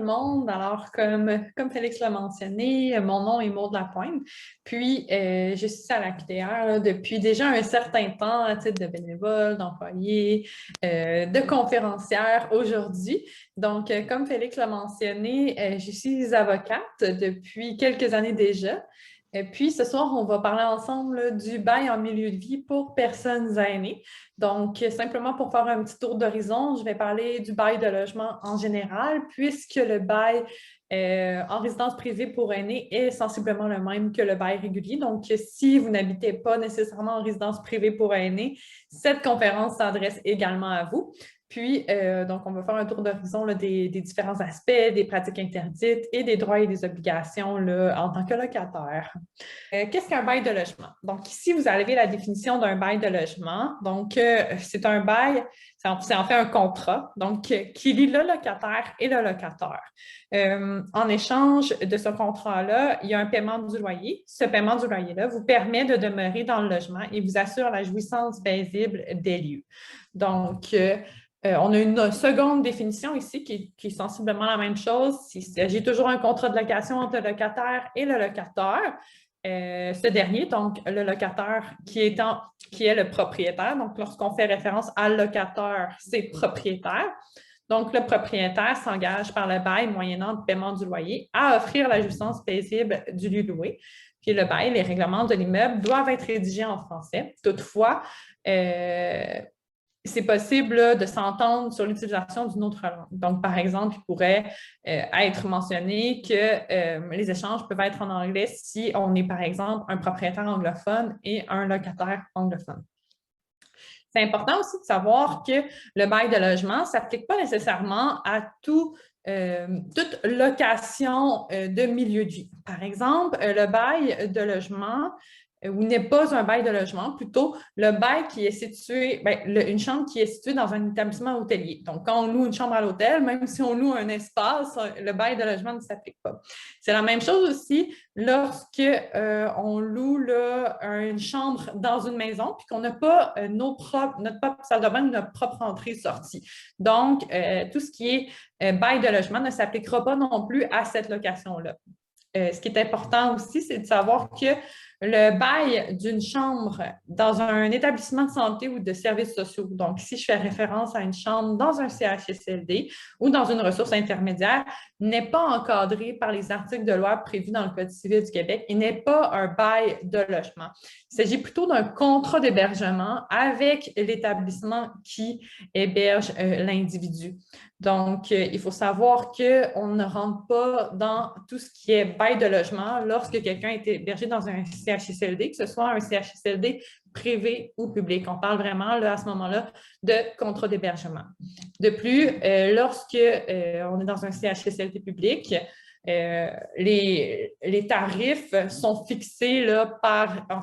le monde. Alors, comme Félix l'a mentionné, mon nom est Maude Lapointe. Puis, je suis à la QDR là, depuis déjà un certain temps à titre de bénévole, d'employé, de conférencière aujourd'hui. Donc, comme Félix l'a mentionné, je suis avocate depuis quelques années déjà. Et puis, ce soir, on va parler ensemble là, du bail en milieu de vie pour personnes aînées. Donc, simplement pour faire un petit tour d'horizon, je vais parler du bail de logement en général, puisque le bail en résidence privée pour aînés est sensiblement le même que le bail régulier. Donc, si vous n'habitez pas nécessairement en résidence privée pour aînés, cette conférence s'adresse également à vous. Puis, donc, on va faire un tour d'horizon des différents aspects, des pratiques interdites et des droits et des obligations là, en tant que locataire. Qu'est-ce qu'un bail de logement? Donc, ici, vous avez la définition d'un bail de logement. Donc, c'est un bail, c'est en fait un contrat, donc qui lie le locataire et le locataire. En échange de ce contrat-là, il y a un paiement du loyer. Ce paiement du loyer-là vous permet de demeurer dans le logement et vous assure la jouissance paisible des lieux. Donc, on a une seconde définition ici qui est sensiblement la même chose. Il s'agit toujours d'un contrat de location entre le locataire et le locataire. Ce dernier, donc le locataire qui est le propriétaire, donc lorsqu'on fait référence à locataire, c'est propriétaire. Donc, le propriétaire s'engage par le bail moyennant le paiement du loyer à offrir la jouissance paisible du lieu loué. Puis le bail, les règlements de l'immeuble doivent être rédigés en français. Toutefois, c'est possible là, de s'entendre sur l'utilisation d'une autre langue. Donc, par exemple, il pourrait être mentionné que les échanges peuvent être en anglais si on est, par exemple, un propriétaire anglophone et un locataire anglophone. C'est important aussi de savoir que le bail de logement ne s'applique pas nécessairement à toute location de milieu de vie. Par exemple, le bail de logement ou n'est pas un bail de logement, plutôt le bail qui est situé, une chambre qui est située dans un établissement hôtelier. Donc, quand on loue une chambre à l'hôtel, même si on loue un espace, le bail de logement ne s'applique pas. C'est la même chose aussi lorsque on loue là, une chambre dans une maison puis qu'on n'a pas notre propre salle de bain, notre propre entrée-sortie. Donc, tout ce qui est bail de logement ne s'appliquera pas non plus à cette location-là. Ce qui est important aussi, c'est de savoir que le bail d'une chambre dans un établissement de santé ou de services sociaux, donc si je fais référence à une chambre dans un CHSLD ou dans une ressource intermédiaire, n'est pas encadré par les articles de loi prévus dans le Code civil du Québec et n'est pas un bail de logement. Il s'agit plutôt d'un contrat d'hébergement avec l'établissement qui héberge l'individu. Donc, il faut savoir qu'on ne rentre pas dans tout ce qui est bail de logement lorsque quelqu'un est hébergé dans un CHSLD, que ce soit un CHSLD privé ou public. On parle vraiment là, à ce moment-là de contrat d'hébergement. De plus, lorsque on est dans un CHSLD public, les tarifs sont fixés là,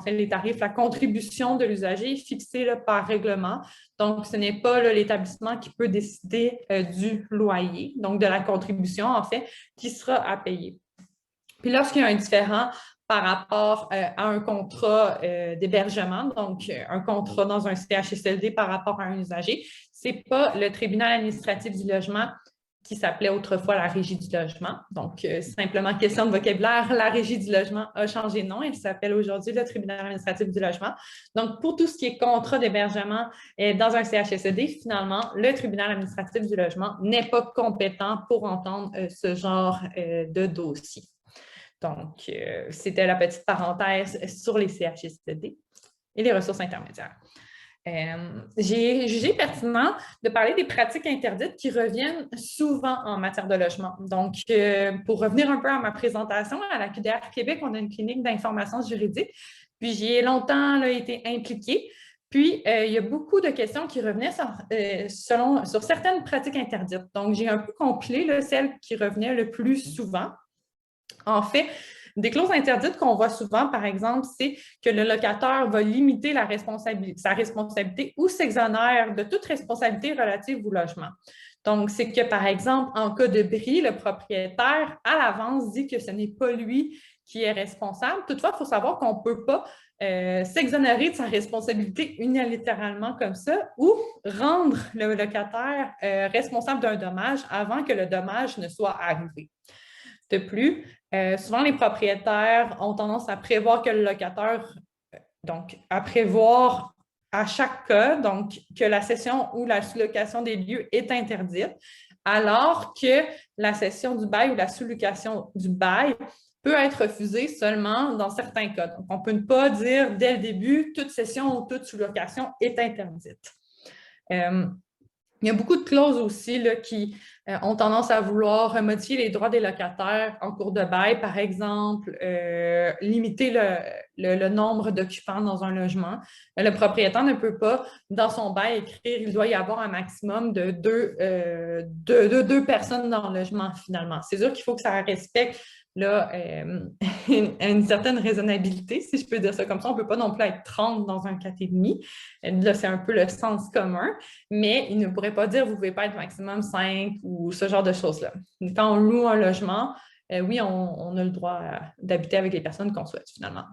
les tarifs, la contribution de l'usager est fixée là, par règlement. Donc, ce n'est pas l'établissement qui peut décider du loyer, donc de la contribution, en fait, qui sera à payer. Puis lorsqu'il y a un différend par rapport à un contrat d'hébergement, donc un contrat dans un CHSLD par rapport à un usager, ce n'est pas le tribunal administratif du logement qui s'appelait autrefois la Régie du logement. Donc, simplement question de vocabulaire, la Régie du logement a changé de nom. Elle s'appelle aujourd'hui le tribunal administratif du logement. Donc, pour tout ce qui est contrat d'hébergement dans un CHSLD, finalement, le tribunal administratif du logement n'est pas compétent pour entendre ce genre de dossier. Donc, c'était la petite parenthèse sur les CHSLD et les ressources intermédiaires. J'ai jugé pertinent de parler des pratiques interdites qui reviennent souvent en matière de logement. Donc, pour revenir un peu à ma présentation, à la QDR Québec, on a une clinique d'information juridique, puis j'y ai longtemps là, été impliquée. Puis, il y a beaucoup de questions qui revenaient sur certaines pratiques interdites. Donc, j'ai un peu compilé là, celles qui revenaient le plus souvent. En fait, des clauses interdites qu'on voit souvent, par exemple, c'est que le locataire va limiter sa responsabilité ou s'exonère de toute responsabilité relative au logement. Donc, c'est que, par exemple, en cas de bris, le propriétaire, à l'avance, dit que ce n'est pas lui qui est responsable. Toutefois, il faut savoir qu'on ne peut pas s'exonérer de sa responsabilité unilatéralement comme ça ou rendre le locataire responsable d'un dommage avant que le dommage ne soit arrivé. De plus, souvent les propriétaires ont tendance à prévoir que le locataire, donc à prévoir à chaque cas, donc que la cession ou la sous-location des lieux est interdite, alors que la cession du bail ou la sous-location du bail peut être refusée seulement dans certains cas. Donc, on ne peut pas dire dès le début, toute cession ou toute sous-location est interdite. Il y a beaucoup de clauses aussi là, qui ont tendance à vouloir modifier les droits des locataires en cours de bail, par exemple, limiter le nombre d'occupants dans un logement. Le propriétaire ne peut pas, dans son bail, écrire il doit y avoir un maximum de deux personnes dans le logement, finalement. C'est sûr qu'il faut que ça respecte là, une certaine raisonnabilité, si je peux dire ça comme ça. On ne peut pas non plus être 30 dans un 4,5. Là, c'est un peu le sens commun, mais il ne pourrait pas dire vous ne pouvez pas être maximum 5 ou ce genre de choses-là. Quand on loue un logement, oui, on a le droit d'habiter avec les personnes qu'on souhaite, finalement.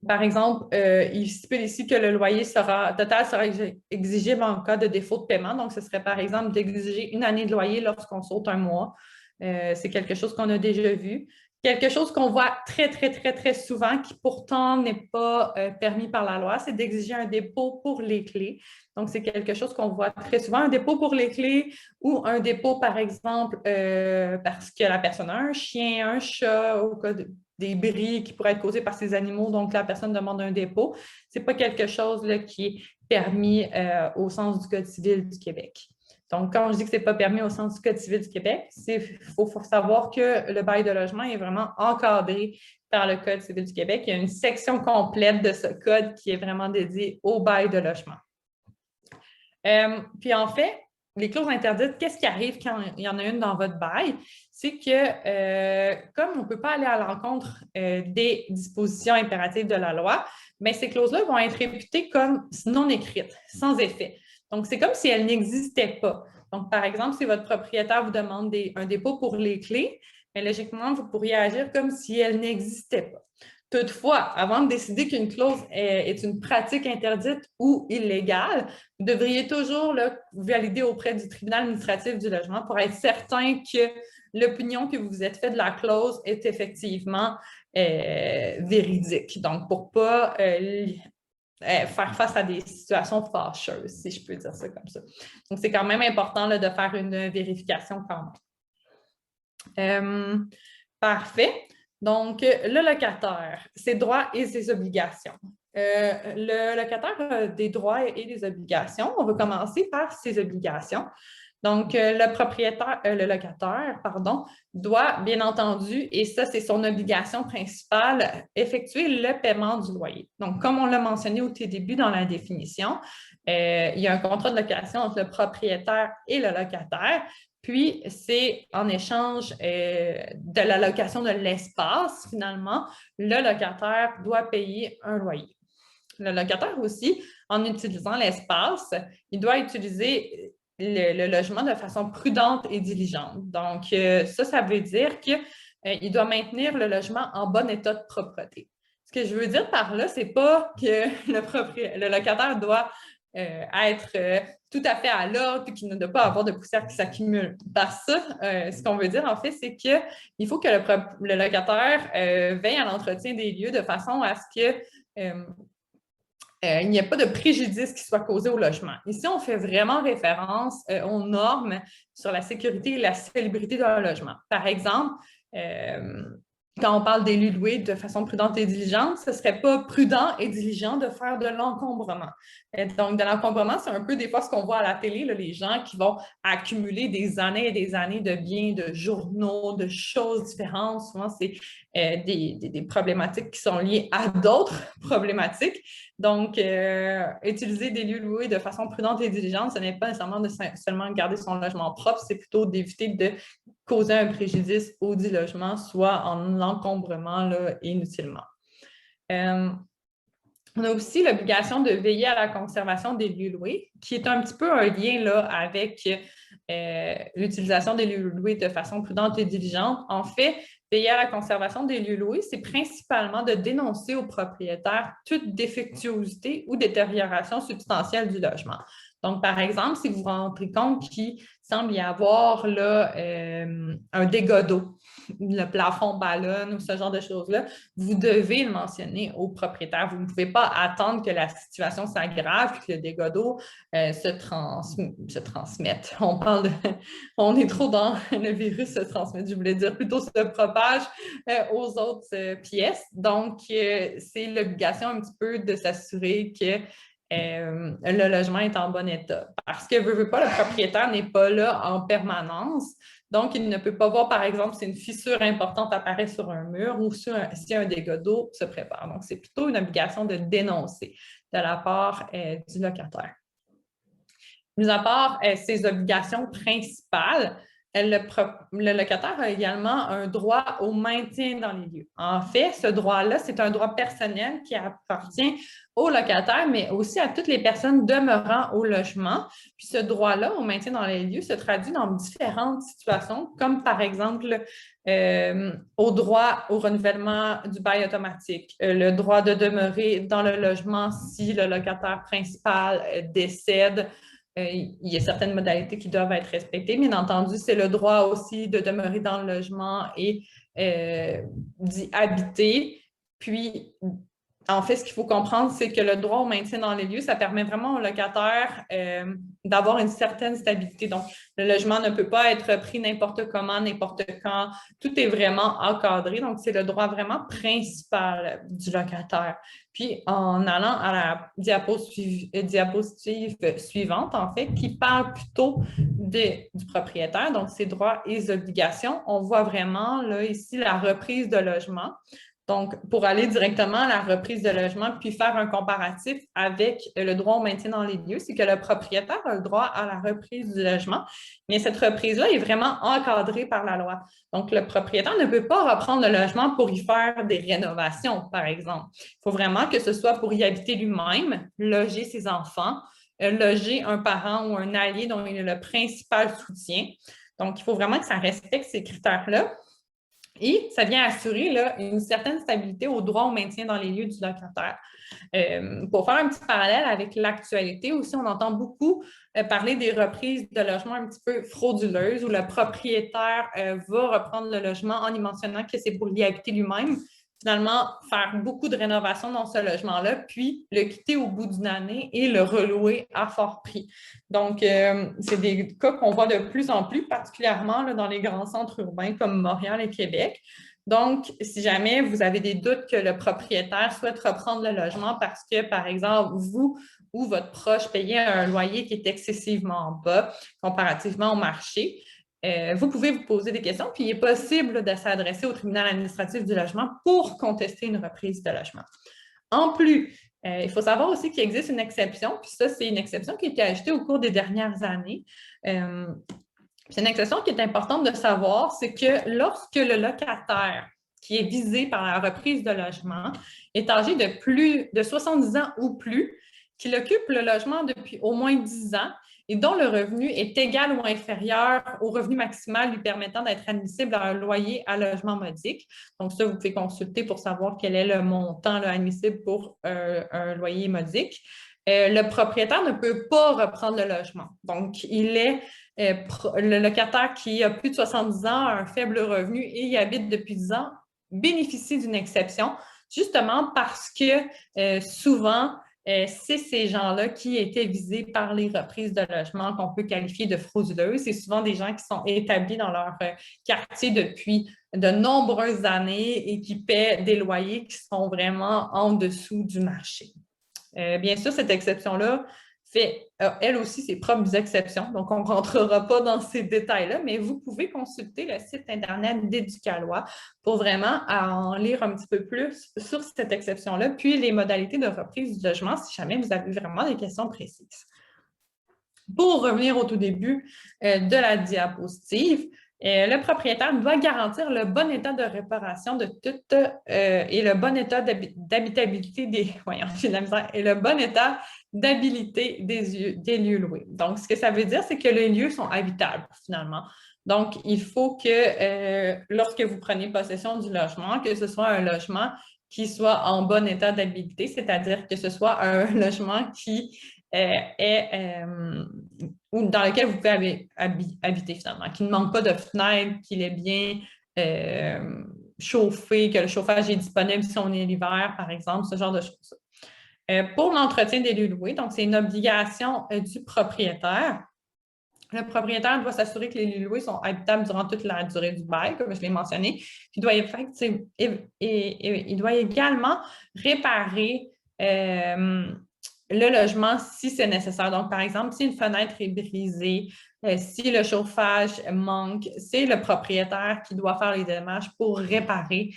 Par exemple, il stipule ici que le loyer total sera exigible en cas de défaut de paiement. Donc, ce serait par exemple d'exiger 1 année de loyer lorsqu'on saute un mois. C'est quelque chose qu'on a déjà vu. Quelque chose qu'on voit très, très, très, très souvent, qui pourtant n'est pas permis par la loi, c'est d'exiger un dépôt pour les clés. Donc, c'est quelque chose qu'on voit très souvent, un dépôt pour les clés ou un dépôt, par exemple, parce que la personne a un chien, un chat, au cas des bris qui pourraient être causés par ces animaux, donc la personne demande un dépôt. Ce n'est pas quelque chose là, qui est permis au sens du Code civil du Québec. Donc, quand je dis que ce n'est pas permis au sens du Code civil du Québec, il faut savoir que le bail de logement est vraiment encadré par le Code civil du Québec. Il y a une section complète de ce code qui est vraiment dédiée au bail de logement. Puis en fait, les clauses interdites, qu'est-ce qui arrive quand il y en a une dans votre bail? C'est que comme on ne peut pas aller à l'encontre des dispositions impératives de la loi, bien, ces clauses-là vont être réputées comme non écrites, sans effet. Donc, c'est comme si elles n'existaient pas. Donc, par exemple, si votre propriétaire vous demande un dépôt pour les clés, bien, logiquement, vous pourriez agir comme si elles n'existaient pas. Toutefois, avant de décider qu'une clause est une pratique interdite ou illégale, vous devriez toujours valider auprès du tribunal administratif du logement pour être certain que l'opinion que vous vous êtes faite de la clause est effectivement véridique. Donc, pour ne pas faire face à des situations fâcheuses, si je peux dire ça comme ça. Donc, c'est quand même important là, de faire une vérification quand même. Parfait. Donc, le locataire, ses droits et ses obligations. Le locataire a des droits et des obligations. On va commencer par ses obligations. Donc, le locataire, doit, bien entendu, et ça, c'est son obligation principale, effectuer le paiement du loyer. Donc, comme on l'a mentionné au tout début dans la définition, il y a un contrat de location entre le propriétaire et le locataire. Puis, c'est en échange de la location de l'espace, finalement, le locataire doit payer un loyer. Le locataire aussi, en utilisant l'espace, il doit utiliser le logement de façon prudente et diligente. Donc, ça veut dire qu'il doit maintenir le logement en bon état de propreté. Ce que je veux dire par là, c'est pas que le locataire doit être tout à fait à l'ordre et qu'il ne doit pas avoir de poussière qui s'accumule. Par ça, ce qu'on veut dire, en fait, c'est qu'il faut que le locataire veille à l'entretien des lieux de façon à ce que il n'y a pas de préjudice qui soit causé au logement. Ici, on fait vraiment référence aux normes sur la sécurité et la salubrité d'un logement. Par exemple, quand on parle des lieux loués de façon prudente et diligente, ce ne serait pas prudent et diligent de faire de l'encombrement. Donc, de l'encombrement, c'est un peu des fois ce qu'on voit à la télé, là, les gens qui vont accumuler des années et des années de biens, de journaux, de choses différentes. Souvent, c'est des problématiques qui sont liées à d'autres problématiques. Donc, utiliser des lieux loués de façon prudente et diligente, ce n'est pas nécessairement de seulement garder son logement propre, c'est plutôt d'éviter de causer un préjudice au dit logement, soit en l'encombrement inutilement. On a aussi l'obligation de veiller à la conservation des lieux loués, qui est un petit peu un lien là, avec l'utilisation des lieux loués de façon prudente et diligente. En fait, veiller à la conservation des lieux loués, c'est principalement de dénoncer aux propriétaires toute défectuosité ou détérioration substantielle du logement. Donc, par exemple, si vous vous rendez compte qu'il semble y avoir là, un dégât d'eau, le plafond ballonne ou ce genre de choses-là, vous devez le mentionner au propriétaire. Vous ne pouvez pas attendre que la situation s'aggrave et que le dégât d'eau se transmette. On est trop dans le virus se transmet, je voulais dire plutôt se propage aux autres pièces. Donc, c'est l'obligation un petit peu de s'assurer que le logement est en bon état. Parce que, veut pas, le propriétaire n'est pas là en permanence. Donc, il ne peut pas voir, par exemple, si une fissure importante apparaît sur un mur ou si un dégât d'eau se prépare. Donc, c'est plutôt une obligation de dénoncer de la part du locataire. Mis à part ces obligations principales, le locataire a également un droit au maintien dans les lieux. En fait, ce droit-là, c'est un droit personnel qui appartient au locataire, mais aussi à toutes les personnes demeurant au logement. Puis ce droit-là au maintien dans les lieux se traduit dans différentes situations, comme par exemple au droit au renouvellement du bail automatique, le droit de demeurer dans le logement si le locataire principal décède. Il y a certaines modalités qui doivent être respectées. Bien entendu, c'est le droit aussi de demeurer dans le logement et d'y habiter. Puis, en fait, ce qu'il faut comprendre, c'est que le droit au maintien dans les lieux, ça permet vraiment au locataire d'avoir une certaine stabilité. Donc, le logement ne peut pas être pris n'importe comment, n'importe quand. Tout est vraiment encadré. Donc, c'est le droit vraiment principal du locataire. Puis, en allant à la diapositive suivante, en fait, qui parle plutôt du propriétaire, donc ses droits et ses obligations, on voit vraiment là, ici la reprise de logement. Donc, pour aller directement à la reprise de logement puis faire un comparatif avec le droit au maintien dans les lieux, c'est que le propriétaire a le droit à la reprise du logement, mais cette reprise-là est vraiment encadrée par la loi. Donc, le propriétaire ne peut pas reprendre le logement pour y faire des rénovations, par exemple. Il faut vraiment que ce soit pour y habiter lui-même, loger ses enfants, loger un parent ou un allié dont il est le principal soutien. Donc, il faut vraiment que ça respecte ces critères-là. Et ça vient assurer là, une certaine stabilité au droit au maintien dans les lieux du locataire. Pour faire un petit parallèle avec l'actualité aussi, on entend beaucoup parler des reprises de logements un petit peu frauduleuses où le propriétaire va reprendre le logement en y mentionnant que c'est pour y habiter lui-même. Finalement, faire beaucoup de rénovations dans ce logement-là, puis le quitter au bout d'une année et le relouer à fort prix. Donc, c'est des cas qu'on voit de plus en plus, particulièrement là, dans les grands centres urbains comme Montréal et Québec. Donc, si jamais vous avez des doutes que le propriétaire souhaite reprendre le logement parce que, par exemple, vous ou votre proche payait un loyer qui est excessivement bas comparativement au marché, vous pouvez vous poser des questions, puis il est possible de s'adresser au tribunal administratif du logement pour contester une reprise de logement. En plus, il faut savoir aussi qu'il existe une exception, puis ça, c'est une exception qui a été ajoutée au cours des dernières années. C'est une exception qui est importante de savoir, c'est que lorsque le locataire qui est visé par la reprise de logement est âgé de plus de 70 ans ou plus, qu'il occupe le logement depuis au moins 10 ans et dont le revenu est égal ou inférieur au revenu maximal lui permettant d'être admissible à un loyer à logement modique. Donc ça, vous pouvez consulter pour savoir quel est le montant là, admissible pour un loyer modique. Le propriétaire ne peut pas reprendre le logement. Donc, il est le locataire qui a plus de 70 ans, a un faible revenu et y habite depuis 10 ans, bénéficie d'une exception, justement parce que souvent, c'est ces gens-là qui étaient visés par les reprises de logement qu'on peut qualifier de frauduleuses. C'est souvent des gens qui sont établis dans leur quartier depuis de nombreuses années et qui paient des loyers qui sont vraiment en dessous du marché. Bien sûr, cette exception-là fait, elle aussi, ses propres exceptions. Donc, on ne rentrera pas dans ces détails-là, mais vous pouvez consulter le site Internet d'Éducalois pour vraiment en lire un petit peu plus sur cette exception-là, puis les modalités de reprise du logement, si jamais vous avez vraiment des questions précises. Pour revenir au tout début de la diapositive, Le propriétaire doit garantir le bon état de réparation de toute et le bon état d'habitabilité des voyons, j'ai de la misère, et le bon état d'habilité des lieux loués. Donc, ce que ça veut dire, c'est que les lieux sont habitables finalement. Donc, il faut que lorsque vous prenez possession du logement, que ce soit un logement qui soit en bon état d'habilité, c'est-à-dire que ce soit un logement qui ou dans lequel vous pouvez habiter finalement, qui ne manque pas de fenêtres, qu'il est bien chauffé, que le chauffage est disponible si on est l'hiver, par exemple, ce genre de choses. Pour l'entretien des lieux loués, donc c'est une obligation du propriétaire. Le propriétaire doit s'assurer que les lieux loués sont habitables durant toute la durée du bail, comme je l'ai mentionné. Il doit également réparer le logement si c'est nécessaire. Donc, par exemple, si une fenêtre est brisée, si le chauffage manque, c'est le propriétaire qui doit faire les démarches pour réparer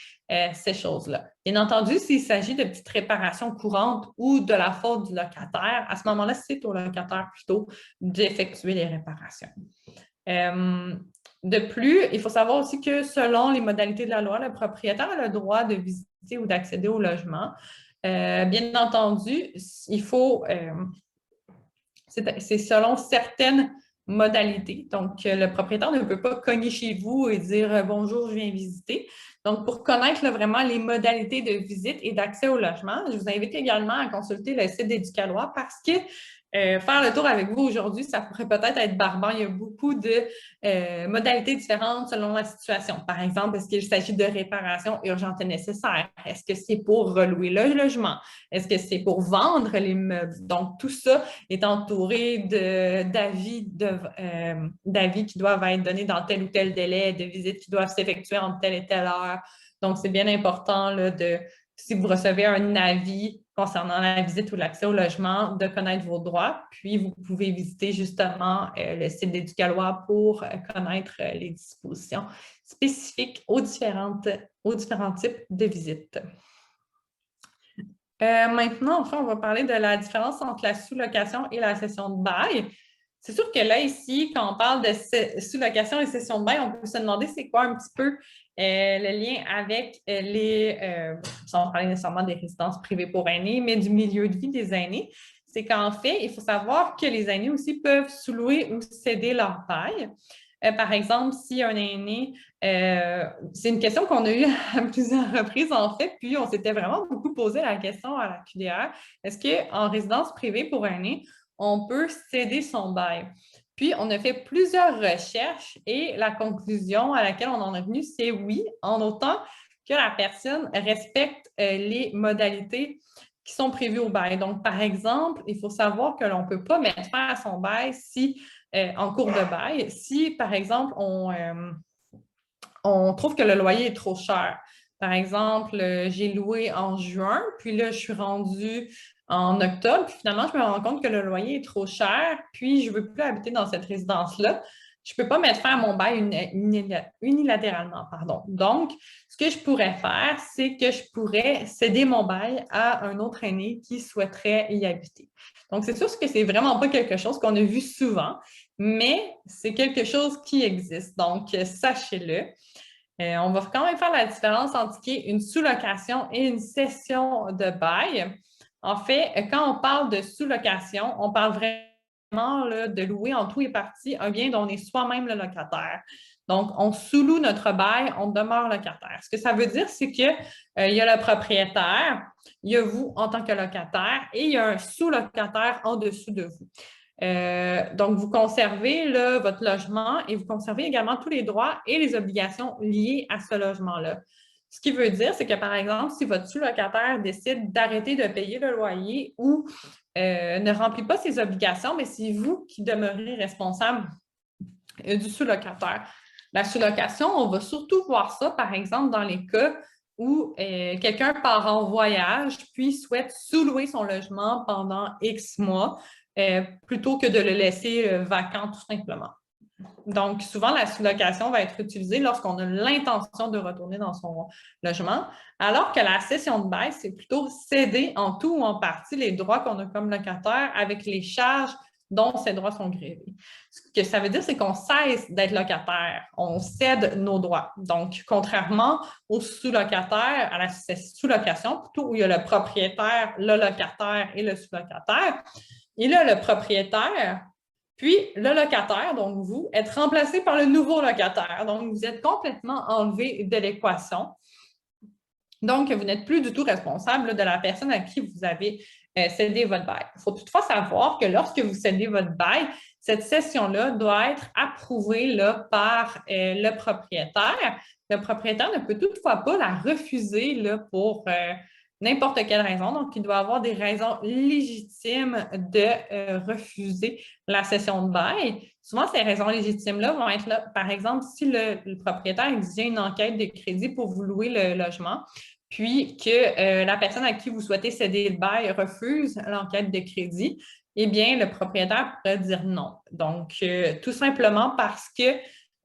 ces choses-là. Bien entendu, s'il s'agit de petites réparations courantes ou de la faute du locataire, à ce moment-là, c'est au locataire plutôt d'effectuer les réparations. De plus, il faut savoir aussi que selon les modalités de la loi, le propriétaire a le droit de visiter ou d'accéder au logement. Bien entendu, il faut, c'est selon certaines modalités. Donc, le propriétaire ne peut pas cogner chez vous et dire bonjour, je viens visiter. Donc, pour connaître là, vraiment les modalités de visite et d'accès au logement, je vous invite également à consulter le site d'Éducalois parce que faire le tour avec vous aujourd'hui, ça pourrait peut-être être barbant. Il y a beaucoup de modalités différentes selon la situation. Par exemple, est-ce qu'il s'agit de réparation urgente et nécessaire? Est-ce que c'est pour relouer le logement? Est-ce que c'est pour vendre les meubles? Donc, tout ça est entouré d'avis qui doivent être donnés dans tel ou tel délai, de visites qui doivent s'effectuer en telle et telle heure. Donc, c'est bien important là, si vous recevez un avis concernant la visite ou l'accès au logement, de connaître vos droits. Puis, vous pouvez visiter justement le site d'Éducalois pour connaître les dispositions spécifiques aux différents types de visites. Maintenant, enfin, on va parler de la différence entre la sous-location et la cession de bail. C'est sûr que là, ici, quand on parle de sous-location et cession de bail, on peut se demander c'est quoi un petit peu le lien avec sans parler nécessairement des résidences privées pour aînés, mais du milieu de vie des aînés. C'est qu'en fait, il faut savoir que les aînés aussi peuvent sous-louer ou céder leur bail. Par exemple, si un aîné, c'est une question qu'on a eue à plusieurs reprises en fait, puis on s'était vraiment beaucoup posé la question à la QDR, est-ce qu'en résidence privée pour aînés, on peut céder son bail? Puis, on a fait plusieurs recherches et la conclusion à laquelle on en est venu, c'est oui, en autant que la personne respecte les modalités qui sont prévues au bail. Donc, par exemple, il faut savoir que l'on ne peut pas mettre fin à son bail si en cours de bail, si, par exemple, on trouve que le loyer est trop cher. Par exemple, j'ai loué en juin, puis là, je suis rendue en octobre, puis finalement, je me rends compte que le loyer est trop cher, puis je ne veux plus habiter dans cette résidence-là. Je ne peux pas mettre fin à mon bail unilatéralement, pardon. Donc, ce que je pourrais faire, c'est que je pourrais céder mon bail à un autre aîné qui souhaiterait y habiter. Donc, c'est sûr que c'est vraiment pas quelque chose qu'on a vu souvent, mais c'est quelque chose qui existe. Donc, sachez-le. On va quand même faire la différence entre une sous-location et une cession de bail. En fait, quand on parle de sous-location, on parle vraiment là, de louer en tout et partie un bien dont on est soi-même le locataire. Donc, on sous-loue notre bail, on demeure locataire. Ce que ça veut dire, c'est qu'il y a le propriétaire, il y a vous en tant que locataire et il y a un sous-locataire en dessous de vous. Donc, vous conservez là, votre logement et vous conservez également tous les droits et les obligations liées à ce logement-là. Ce qui veut dire, c'est que, par exemple, si votre sous-locataire décide d'arrêter de payer le loyer ou ne remplit pas ses obligations, mais c'est vous qui demeurez responsable du sous-locataire. La sous-location, on va surtout voir ça, par exemple, dans les cas où quelqu'un part en voyage puis souhaite sous-louer son logement pendant X mois plutôt que de le laisser vacant tout simplement. Donc, souvent, la sous-location va être utilisée lorsqu'on a l'intention de retourner dans son logement, alors que la cession de bail, c'est plutôt céder en tout ou en partie les droits qu'on a comme locataire avec les charges dont ces droits sont grevés. Ce que ça veut dire, c'est qu'on cesse d'être locataire, on cède nos droits. Donc, contrairement aux sous-locataires, à la sous-location, plutôt où il y a le propriétaire, le locataire et le sous-locataire, il y a le propriétaire, puis le locataire, donc vous, êtes remplacé par le nouveau locataire. Donc, vous êtes complètement enlevé de l'équation. Donc, vous n'êtes plus du tout responsable de la personne à qui vous avez cédé votre bail. Il faut toutefois savoir que lorsque vous cédez votre bail, cette cession-là doit être approuvée là, par le propriétaire. Le propriétaire ne peut toutefois pas la refuser là, pour n'importe quelle raison. Donc, il doit avoir des raisons légitimes de refuser la cession de bail. Souvent, ces raisons légitimes-là vont être là, par exemple, si le propriétaire exigeait une enquête de crédit pour vous louer le logement, puis que la personne à qui vous souhaitez céder le bail refuse l'enquête de crédit, eh bien, le propriétaire pourrait dire non. Donc, tout simplement parce que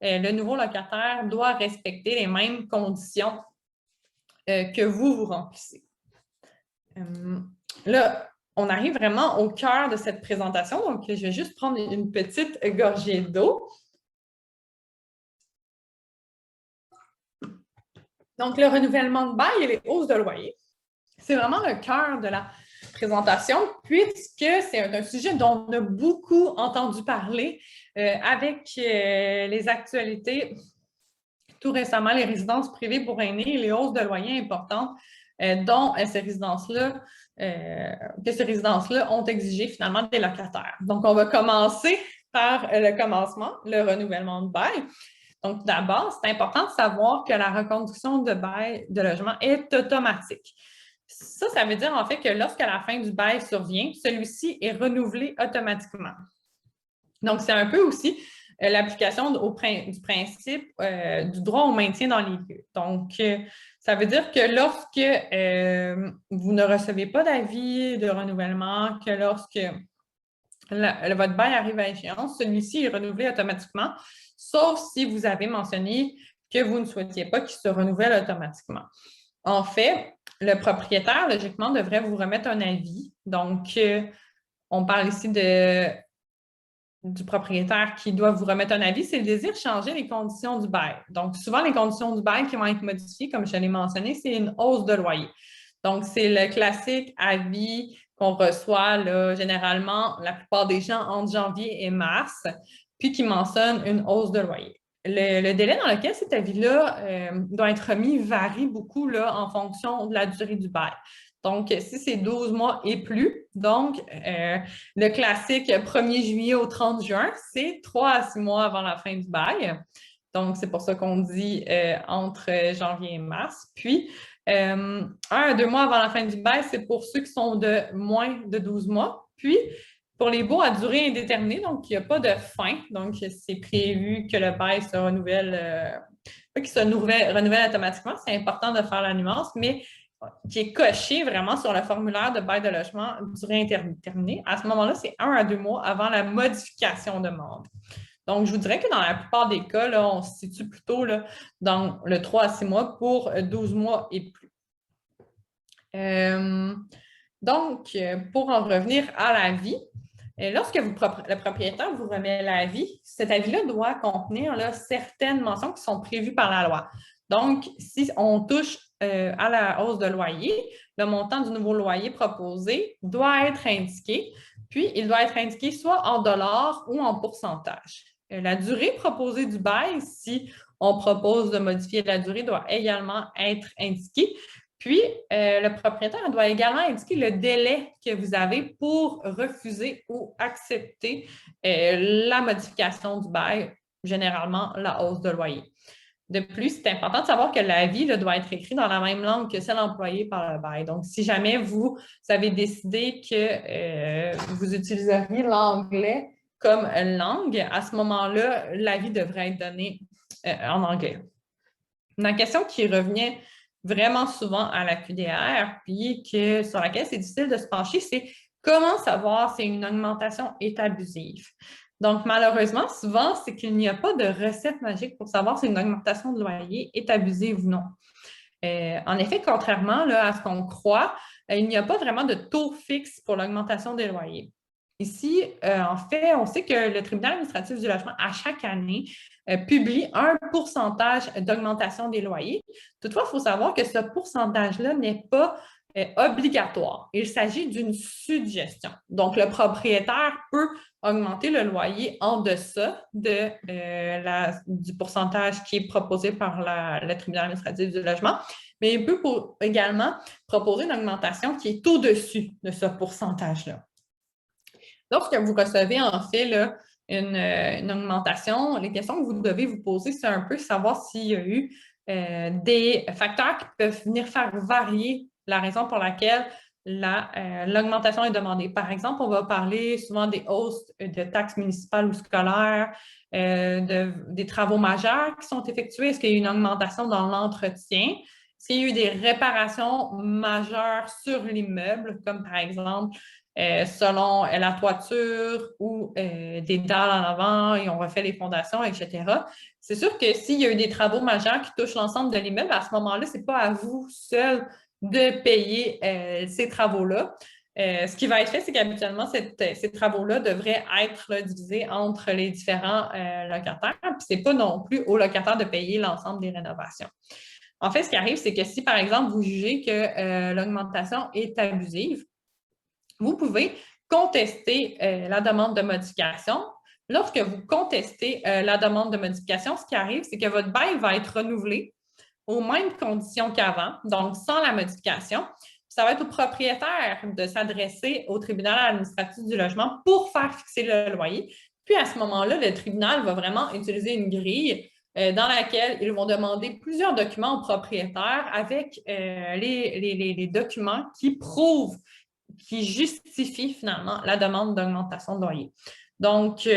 le nouveau locataire doit respecter les mêmes conditions que vous remplissez. Là, on arrive vraiment au cœur de cette présentation, donc je vais juste prendre une petite gorgée d'eau. Donc, le renouvellement de bail et les hausses de loyer, c'est vraiment le cœur de la présentation, puisque c'est un sujet dont on a beaucoup entendu parler avec les actualités. Tout récemment, les résidences privées pour aînés et les hausses de loyer importantes dont ces résidences-là ont exigé finalement des locataires. Donc, on va commencer par le commencement, le renouvellement de bail. Donc, d'abord, c'est important de savoir que la reconduction de bail de logement est automatique. Ça veut dire en fait que lorsque la fin du bail survient, celui-ci est renouvelé automatiquement. Donc, c'est un peu aussi l'application du principe du droit au maintien dans les lieux. Donc, ça veut dire que lorsque vous ne recevez pas d'avis de renouvellement, que lorsque votre bail arrive à échéance, celui-ci est renouvelé automatiquement, sauf si vous avez mentionné que vous ne souhaitiez pas qu'il se renouvelle automatiquement. En fait, le propriétaire, logiquement, devrait vous remettre un avis. Donc, on parle ici du propriétaire qui doit vous remettre un avis, c'est le désir de changer les conditions du bail. Donc, souvent, les conditions du bail qui vont être modifiées, comme je l'ai mentionné, c'est une hausse de loyer. Donc, c'est le classique avis qu'on reçoit là, généralement, la plupart des gens, entre janvier et mars, puis qui mentionne une hausse de loyer. Le délai dans lequel cet avis-là doit être remis varie beaucoup là, en fonction de la durée du bail. Donc, si c'est 12 mois et plus, donc le classique 1er juillet au 30 juin, c'est 3 à 6 mois avant la fin du bail. Donc, c'est pour ça qu'on dit entre janvier et mars. Puis, 1 à 2 mois avant la fin du bail, c'est pour ceux qui sont de moins de 12 mois. Puis, pour les baux à durée indéterminée, donc il n'y a pas de fin. Donc, c'est prévu que le bail se renouvelle, pas qu'il se renouvelle automatiquement. C'est important de faire la nuance, mais qui est coché vraiment sur le formulaire de bail de logement durée indéterminée. À ce moment-là, c'est 1 à 2 mois avant la modification de demande. Donc, je vous dirais que dans la plupart des cas, là, on se situe plutôt là, dans le 3 à 6 mois pour 12 mois et plus. Donc, pour en revenir à l'avis, lorsque le propriétaire vous remet l'avis, cet avis-là doit contenir là, certaines mentions qui sont prévues par la loi. Donc, si on touche à la hausse de loyer, le montant du nouveau loyer proposé doit être indiqué, puis il doit être indiqué soit en dollars ou en pourcentage. La durée proposée du bail, si on propose de modifier la durée, doit également être indiquée. Puis, le propriétaire doit également indiquer le délai que vous avez pour refuser ou accepter la modification du bail, généralement la hausse de loyer. De plus, c'est important de savoir que l'avis doit être écrit dans la même langue que celle employée par le bail. Donc, si jamais vous avez décidé que vous utiliseriez l'anglais comme langue, à ce moment-là, l'avis devrait être donné en anglais. Une question qui revenait vraiment souvent à la QDR, puis sur laquelle c'est difficile de se pencher, c'est comment savoir si une augmentation est abusive. Donc, malheureusement, souvent, c'est qu'il n'y a pas de recette magique pour savoir si une augmentation de loyer est abusive ou non. En effet, contrairement là, à ce qu'on croit, il n'y a pas vraiment de taux fixe pour l'augmentation des loyers. Ici, en fait, on sait que le tribunal administratif du logement, à chaque année, publie un pourcentage d'augmentation des loyers. Toutefois, il faut savoir que ce pourcentage-là n'est pas obligatoire. Il s'agit d'une suggestion. Donc, le propriétaire peut augmenter le loyer en deçà du pourcentage qui est proposé par le tribunal administratif du logement, mais il peut également proposer une augmentation qui est au-dessus de ce pourcentage-là. Lorsque vous recevez en fait là, une augmentation, les questions que vous devez vous poser, c'est un peu savoir s'il y a eu des facteurs qui peuvent venir faire varier la raison pour laquelle l'augmentation est demandée. Par exemple, on va parler souvent des hausses de taxes municipales ou scolaires, des travaux majeurs qui sont effectués. Est-ce qu'il y a eu une augmentation dans l'entretien? S'il y a eu des réparations majeures sur l'immeuble, comme par exemple selon la toiture ou des dalles en avant, et on refait les fondations, etc. C'est sûr que s'il y a eu des travaux majeurs qui touchent l'ensemble de l'immeuble, à ce moment-là, ce n'est pas à vous seul de payer ces travaux-là. Ce qui va être fait, c'est qu'habituellement, ces travaux-là devraient être divisés entre les différents locataires, puis ce n'est pas non plus aux locataires de payer l'ensemble des rénovations. En fait, ce qui arrive, c'est que si, par exemple, vous jugez que l'augmentation est abusive, vous pouvez contester la demande de modification. Lorsque vous contestez la demande de modification, ce qui arrive, c'est que votre bail va être renouvelé aux mêmes conditions qu'avant, donc sans la modification. Ça va être au propriétaire de s'adresser au tribunal administratif du logement pour faire fixer le loyer. Puis à ce moment-là, le tribunal va vraiment utiliser une grille dans laquelle ils vont demander plusieurs documents au propriétaire avec les documents qui prouvent, qui justifient finalement la demande d'augmentation de loyer. Donc,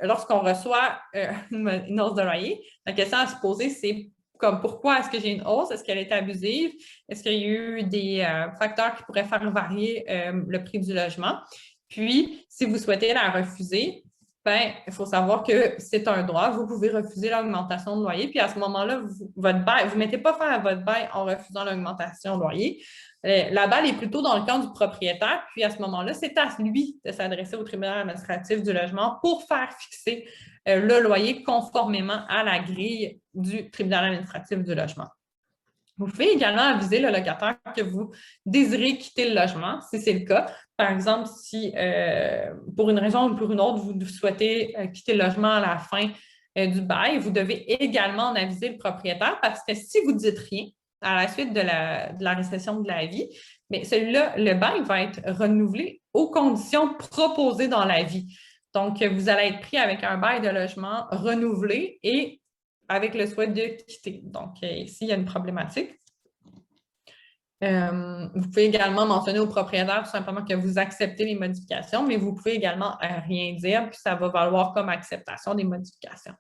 lorsqu'on reçoit une hausse de loyer, la question à se poser, c'est comme pourquoi est-ce que j'ai une hausse? Est-ce qu'elle est abusive? Est-ce qu'il y a eu des facteurs qui pourraient faire varier le prix du logement? Puis, si vous souhaitez la refuser, ben, il faut savoir que c'est un droit. Vous pouvez refuser l'augmentation de loyer. Puis à ce moment-là, vous ne mettez pas fin à votre bail en refusant l'augmentation de loyer. La balle est plutôt dans le camp du propriétaire. Puis à ce moment-là, c'est à lui de s'adresser au tribunal administratif du logement pour faire fixer le loyer conformément à la grille du tribunal administratif du logement. Vous pouvez également aviser le locataire que vous désirez quitter le logement, si c'est le cas. Par exemple, si pour une raison ou pour une autre, vous souhaitez quitter le logement à la fin du bail, vous devez également en aviser le propriétaire parce que si vous ne dites rien à la suite de la récession de l'avis, mais celui-là, le bail va être renouvelé aux conditions proposées dans l'avis. Donc, vous allez être pris avec un bail de logement renouvelé et avec le souhait de quitter. Donc, ici, il y a une problématique. Vous pouvez également mentionner au propriétaire tout simplement que vous acceptez les modifications, mais vous pouvez également rien dire, puis ça va valoir comme acceptation des modifications.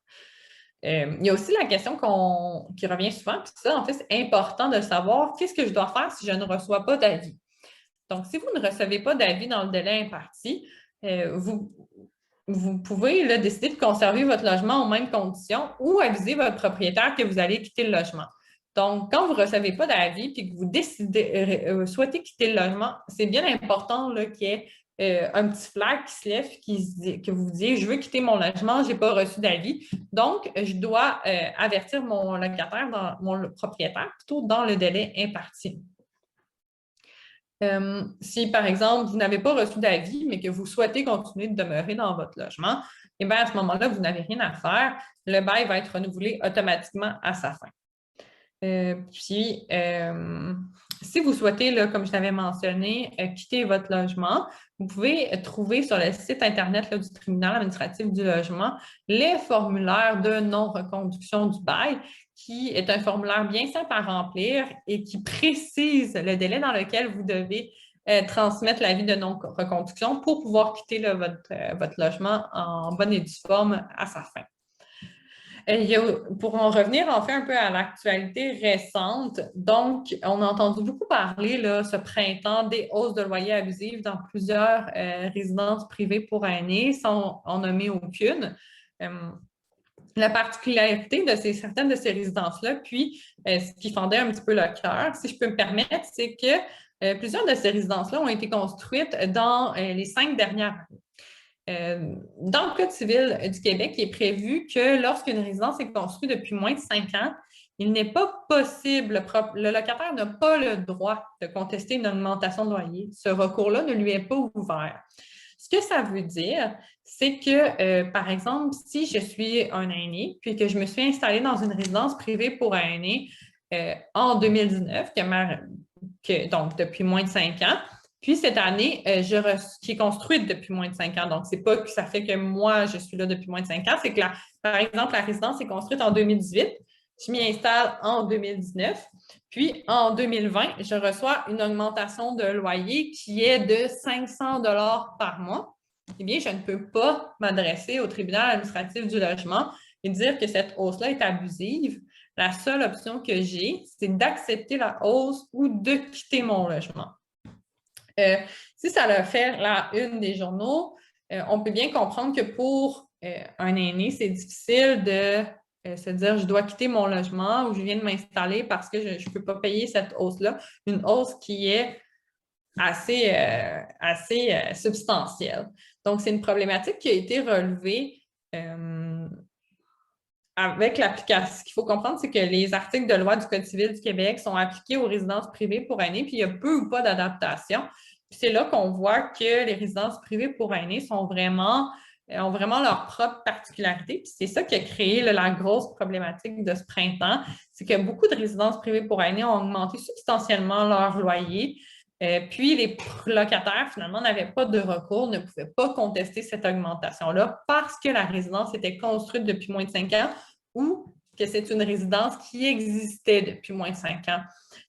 Il y a aussi la question qui revient souvent, puis ça, en fait, c'est important de savoir qu'est-ce que je dois faire si je ne reçois pas d'avis. Donc, si vous ne recevez pas d'avis dans le délai imparti, vous pouvez là, décider de conserver votre logement aux mêmes conditions ou aviser votre propriétaire que vous allez quitter le logement. Donc, quand vous ne recevez pas d'avis et que vous souhaitez quitter le logement, c'est bien important qu'il y ait un petit flag qui se lève, que vous disiez « Je veux quitter mon logement, je n'ai pas reçu d'avis. » Donc, je dois avertir mon locataire, mon propriétaire, plutôt dans le délai imparti. Si, par exemple, vous n'avez pas reçu d'avis, mais que vous souhaitez continuer de demeurer dans votre logement, eh bien, à ce moment-là, vous n'avez rien à faire. Le bail va être renouvelé automatiquement à sa fin. Si vous souhaitez, là, comme je l'avais mentionné, quitter votre logement, vous pouvez trouver sur le site Internet là, du tribunal administratif du logement les formulaires de non-reconduction du bail, qui est un formulaire bien simple à remplir et qui précise le délai dans lequel vous devez transmettre l'avis de non-reconduction pour pouvoir quitter là, votre logement en bonne et due forme à sa fin. Pour en revenir en fait un peu à l'actualité récente, donc on a entendu beaucoup parler là, ce printemps des hausses de loyers abusives dans plusieurs résidences privées pour aînés, sans en nommer aucune. La particularité de certaines de ces résidences-là, puis ce qui fendait un petit peu le cœur, si je peux me permettre, c'est que plusieurs de ces résidences-là ont été construites dans les 5 dernières années. Dans le Code civil du Québec, il est prévu que lorsqu'une résidence est construite depuis moins de 5 ans, il n'est pas possible, le locataire n'a pas le droit de contester une augmentation de loyer. Ce recours-là ne lui est pas ouvert. Ce que ça veut dire, c'est que, par exemple, si je suis un aîné, puis que je me suis installée dans une résidence privée pour aînés en 2019, donc depuis moins de 5 ans, puis cette année, qui est construite depuis moins de 5 ans. Donc, ce n'est pas que ça fait que moi, je suis là depuis moins de 5 ans, c'est que, par exemple, la résidence est construite en 2018, je m'y installe en 2019, puis en 2020, je reçois une augmentation de loyer qui est de 500 $ par mois. Eh bien, je ne peux pas m'adresser au tribunal administratif du logement et dire que cette hausse-là est abusive. La seule option que j'ai, c'est d'accepter la hausse ou de quitter mon logement. Si ça a fait la une des journaux, on peut bien comprendre que pour un aîné, c'est difficile de se dire je dois quitter mon logement ou je viens de m'installer parce que je ne peux pas payer cette hausse-là, une hausse qui est assez substantielle. Donc, c'est une problématique qui a été relevée avec l'application. Ce qu'il faut comprendre, c'est que les articles de loi du Code civil du Québec sont appliqués aux résidences privées pour aînés, puis il y a peu ou pas d'adaptation. C'est là qu'on voit que les résidences privées pour aînés ont vraiment leur propre particularité. Puis c'est ça qui a créé la grosse problématique de ce printemps, c'est que beaucoup de résidences privées pour aînés ont augmenté substantiellement leur loyer. Puis les locataires, finalement, n'avaient pas de recours, ne pouvaient pas contester cette augmentation-là parce que la résidence était construite depuis moins de 5 ans ou que c'est une résidence qui existait depuis moins de 5 ans.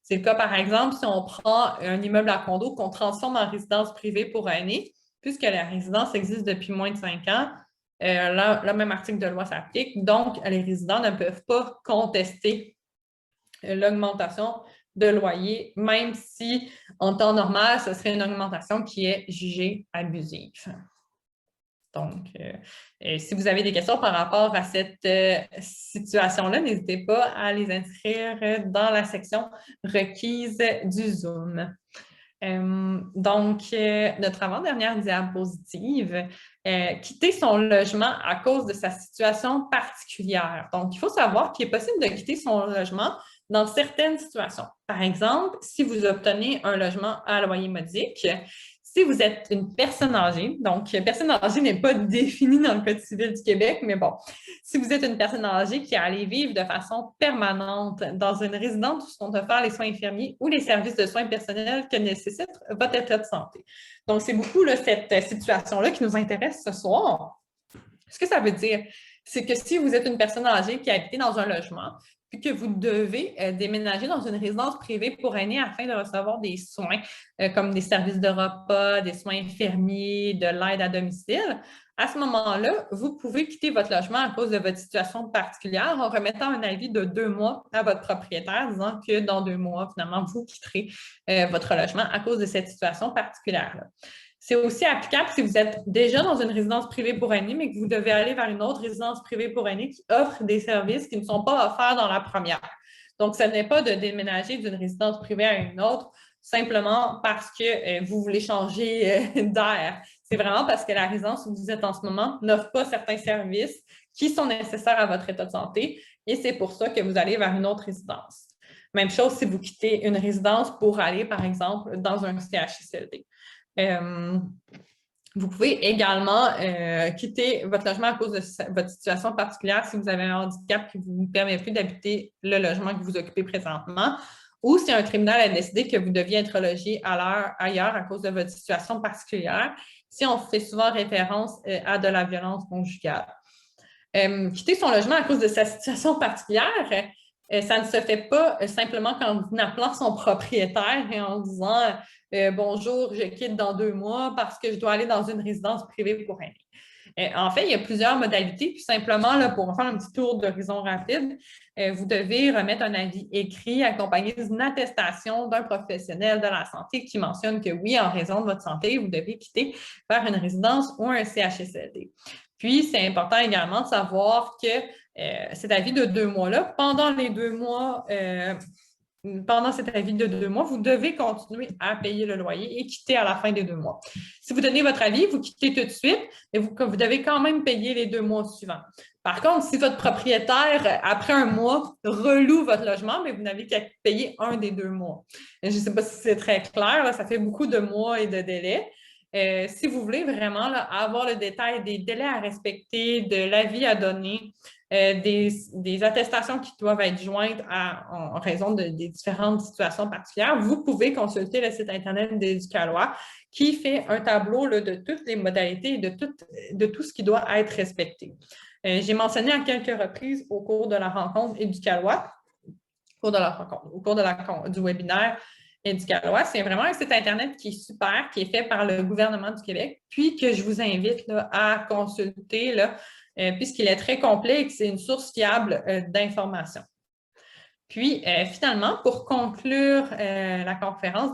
C'est le cas, par exemple, si on prend un immeuble à condo qu'on transforme en résidence privée pour aînés, puisque la résidence existe depuis moins de 5 ans, le même article de loi s'applique. Donc, les résidents ne peuvent pas contester l'augmentation de loyer, même si en temps normal, ce serait une augmentation qui est jugée abusive. Donc, si vous avez des questions par rapport à cette situation-là, n'hésitez pas à les inscrire dans la section requise du Zoom. Donc, notre avant-dernière diapositive, quitter son logement à cause de sa situation particulière. Donc, il faut savoir qu'il est possible de quitter son logement dans certaines situations. Par exemple, si vous obtenez un logement à loyer modique, si vous êtes une personne âgée, donc personne âgée n'est pas définie dans le Code civil du Québec, mais bon, si vous êtes une personne âgée qui est allée vivre de façon permanente dans une résidence où sont offerts les soins infirmiers ou les services de soins personnels que nécessite votre état de santé. Donc, c'est beaucoup là, cette situation-là qui nous intéresse ce soir. Ce que ça veut dire, c'est que si vous êtes une personne âgée qui habite dans un logement, puis que vous devez déménager dans une résidence privée pour aînés afin de recevoir des soins comme des services de repas, des soins infirmiers, de l'aide à domicile, à ce moment-là, vous pouvez quitter votre logement à cause de votre situation particulière en remettant un avis de 2 mois à votre propriétaire, disant que dans 2 mois, finalement, vous quitterez votre logement à cause de cette situation particulière-là. C'est aussi applicable si vous êtes déjà dans une résidence privée pour aînés, mais que vous devez aller vers une autre résidence privée pour aînés qui offre des services qui ne sont pas offerts dans la première. Donc, ce n'est pas de déménager d'une résidence privée à une autre simplement parce que vous voulez changer d'air. C'est vraiment parce que la résidence où vous êtes en ce moment n'offre pas certains services qui sont nécessaires à votre état de santé et c'est pour ça que vous allez vers une autre résidence. Même chose si vous quittez une résidence pour aller, par exemple, dans un CHSLD. Vous pouvez également quitter votre logement à cause de votre situation particulière si vous avez un handicap qui ne vous permet plus d'habiter le logement que vous occupez présentement ou si un tribunal a décidé que vous deviez être logé ailleurs à cause de votre situation particulière, si on fait souvent référence à de la violence conjugale. Quitter son logement à cause de sa situation particulière, ça ne se fait pas simplement en appelant son propriétaire et en disant bonjour, je quitte dans 2 mois parce que je dois aller dans une résidence privée pour aînés. En fait, il y a plusieurs modalités. Puis simplement, là, pour faire un petit tour d'horizon rapide, vous devez remettre un avis écrit accompagné d'une attestation d'un professionnel de la santé qui mentionne que oui, en raison de votre santé, vous devez quitter vers une résidence ou un CHSLD. Puis, c'est important également de savoir que cet avis de 2 mois-là, pendant les 2 mois pendant cet avis de 2 mois, vous devez continuer à payer le loyer et quitter à la fin des 2 mois. Si vous donnez votre avis, vous quittez tout de suite, mais vous devez quand même payer les 2 mois suivants. Par contre, si votre propriétaire, après un mois, reloue votre logement, mais vous n'avez qu'à payer un des 2 mois. Je ne sais pas si c'est très clair, là, ça fait beaucoup de mois et de délais. Si vous voulez vraiment là, avoir le détail des délais à respecter, de l'avis à donner, des attestations qui doivent être jointes en raison des différentes situations particulières, vous pouvez consulter le site Internet d'Éducalois qui fait un tableau là, de toutes les modalités et de tout ce qui doit être respecté. J'ai mentionné à quelques reprises au cours de la rencontre Éducalois, au cours du webinaire Éducalois, c'est vraiment un site Internet qui est super, qui est fait par le gouvernement du Québec, puis que je vous invite là, à consulter là, puisqu'il est très complet et que c'est une source fiable d'informations. Puis, finalement, pour conclure la conférence,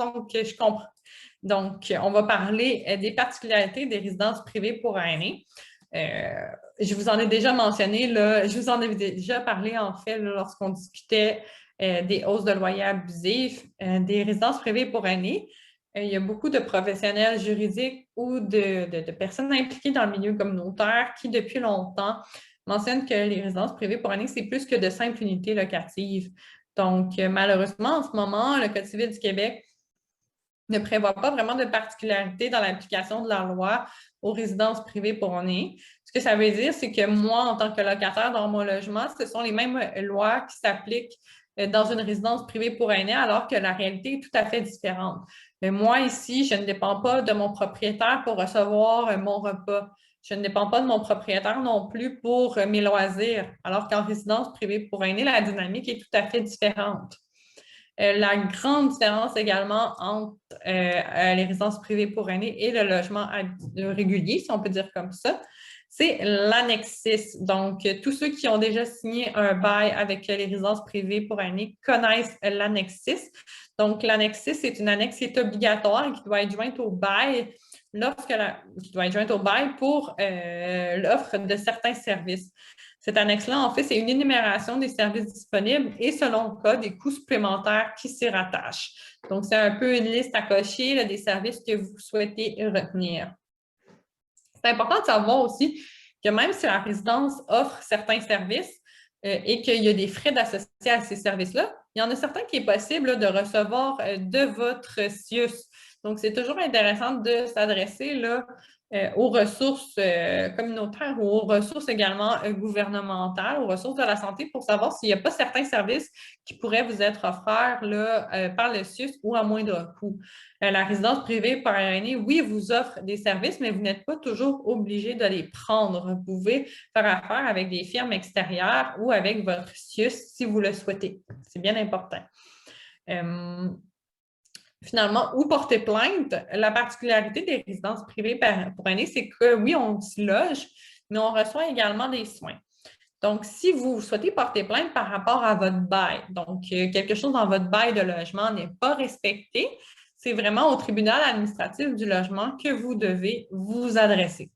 donc, on va parler des particularités des résidences privées pour aînés. Je vous en ai déjà mentionné, là, je vous en ai déjà parlé en fait lorsqu'on discutait des hausses de loyers abusifs, des résidences privées pour aînés. Il y a beaucoup de professionnels juridiques ou de personnes impliquées dans le milieu communautaire qui, depuis longtemps, mentionnent que les résidences privées pour aînés, c'est plus que de simples unités locatives. Donc, malheureusement, en ce moment, le Code civil du Québec ne prévoit pas vraiment de particularité dans l'application de la loi aux résidences privées pour aînés. Ce que ça veut dire, c'est que moi, en tant que locataire dans mon logement, ce sont les mêmes lois qui s'appliquent dans une résidence privée pour aînés, alors que la réalité est tout à fait différente. Mais moi, ici, je ne dépends pas de mon propriétaire pour recevoir mon repas. Je ne dépends pas de mon propriétaire non plus pour mes loisirs, alors qu'en résidence privée pour aînés, la dynamique est tout à fait différente. La grande différence également entre les résidences privées pour aînés et le logement régulier, si on peut dire comme ça, c'est l'annexe 6. Donc, tous ceux qui ont déjà signé un bail avec les résidences privées pour aînés connaissent l'annexe 6. Donc, l'annexe 6, c'est une annexe qui est obligatoire et qui doit être jointe au bail qui doit être jointe au bail pour l'offre de certains services. Cette annexe-là, en fait, c'est une énumération des services disponibles et, selon le cas, des coûts supplémentaires qui s'y rattachent. Donc, c'est un peu une liste à cocher là, des services que vous souhaitez retenir. C'est important de savoir aussi que même si la résidence offre certains services et qu'il y a des frais d'associés à ces services-là, il y en a certains qui est possible là, de recevoir de votre CIUS. Donc, c'est toujours intéressant de s'adresser là, aux ressources communautaires ou aux ressources également gouvernementales, aux ressources de la santé pour savoir s'il n'y a pas certains services qui pourraient vous être offerts là, par le CIUS ou à moindre coût. La résidence privée par aînés, oui, vous offre des services, mais vous n'êtes pas toujours obligé de les prendre. Vous pouvez faire affaire avec des firmes extérieures ou avec votre CIUS si vous le souhaitez. C'est bien important. Finalement, où porter plainte? La particularité des résidences privées pour aînés, c'est que oui, on s'y loge, mais on reçoit également des soins. Donc, si vous souhaitez porter plainte par rapport à votre bail, donc quelque chose dans votre bail de logement n'est pas respecté, c'est vraiment au tribunal administratif du logement que vous devez vous adresser.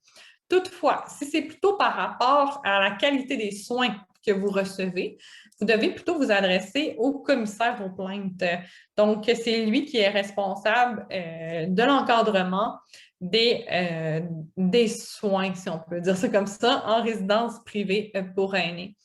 Toutefois, si c'est plutôt par rapport à la qualité des soins que vous recevez, vous devez plutôt vous adresser au commissaire aux plaintes. Donc, c'est lui qui est responsable de l'encadrement des soins, si on peut dire ça comme ça, en résidence privée pour aînés.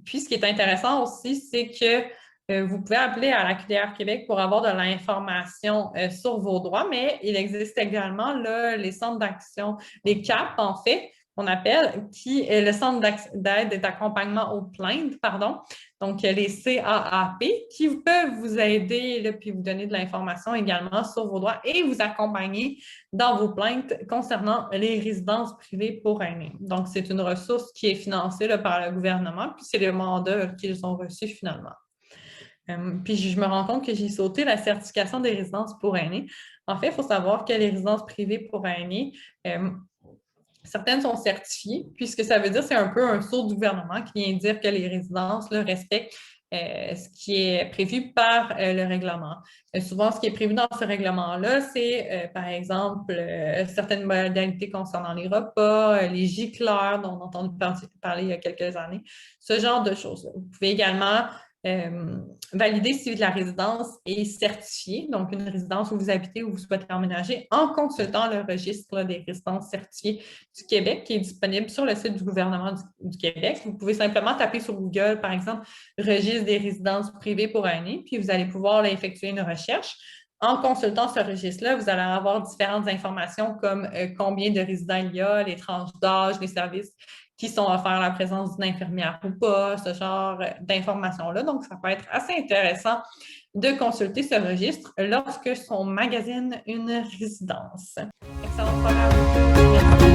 Puis, ce qui est intéressant aussi, c'est que vous pouvez appeler à la QDR Québec pour avoir de l'information sur vos droits, mais il existe également là, les centres d'action, les CAP en fait, qu'on appelle, qui est le centre d'aide et d'accompagnement aux plaintes, pardon, donc les CAAP, qui peuvent vous aider là, puis vous donner de l'information également sur vos droits et vous accompagner dans vos plaintes concernant les résidences privées pour aînés. Donc, c'est une ressource qui est financée là, par le gouvernement, puis c'est le mandat qu'ils ont reçu finalement. Puis je me rends compte que j'ai sauté la certification des résidences pour aînés. En fait, il faut savoir que les résidences privées pour aînés, certaines sont certifiées, puis ce que ça veut dire, c'est un peu un saut du gouvernement qui vient dire que les résidences là, respectent ce qui est prévu par le règlement. Souvent, ce qui est prévu dans ce règlement-là, c'est, par exemple, certaines modalités concernant les repas, les gicleurs dont on a entendu parler il y a quelques années, ce genre de choses-là. Vous pouvez également valider si la résidence est certifiée, donc une résidence où vous habitez, où vous souhaitez emménager, en consultant le registre des résidences certifiées du Québec, qui est disponible sur le site du gouvernement du Québec. Vous pouvez simplement taper sur Google, par exemple, registre des résidences privées pour année, puis vous allez pouvoir là, effectuer une recherche. En consultant ce registre-là, vous allez avoir différentes informations comme combien de résidents il y a, les tranches d'âge, les services qui sont offerts, la présence d'une infirmière ou pas, ce genre d'informations-là. Donc, ça peut être assez intéressant de consulter ce registre lorsque on magasine une résidence. Excellente soirée à vous.